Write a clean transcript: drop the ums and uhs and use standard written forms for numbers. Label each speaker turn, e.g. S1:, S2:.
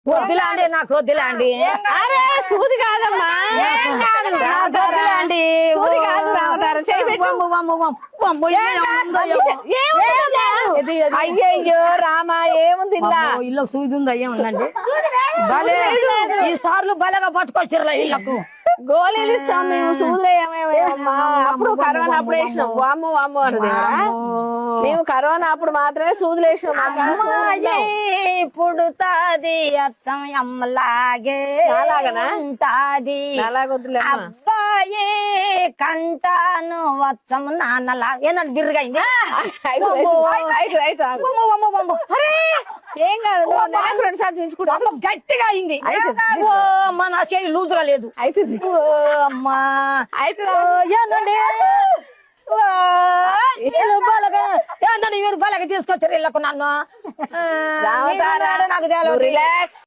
S1: వద్దులాండి నాకు వద్దులాండి
S2: అరే సూది కాదమ్మా
S1: వద్దులాండి
S2: సూది కాదు రామతార అయ్యయ్యో రామా ఏముంది
S1: ఇల్లు సూది ఉంది అయ్యేమందండి భలే ఈ సార్లు భలేగా పట్టుకొచ్చారు ఇళ్ళకు
S2: గోళీలు ఇస్తాం మేము సూదులేమేమమ్మా అప్పుడు కరోనా అప్పుడు వేసినాం వామ్మ వామ్మ అన్నది మేము కరోనా అప్పుడు మాత్రమే సూదులు వేసినాం
S1: పుడుతాది అచ్చం అమ్మలాగే
S2: అలాగనా
S1: ఉంటాది
S2: అలాగొద్దులే
S1: అబ్బాయి కంటాను వచ్చము నాన్నలా ఏందంటే బిర్రుగా అయింది
S2: ఏం కాదు నాకు 2 సార్లు చూపించుకుంటా
S1: గట్టిగా అయింది మన చేయి లూజుగా లేదు
S2: అవుతుంది
S1: అమ్మా
S2: అవుతుంది
S1: ఏందండి మీరు బలగా తీసుకొచ్చారు ఇళ్ళకు నన్ను నాకు తెలియదు
S2: రిలాక్స్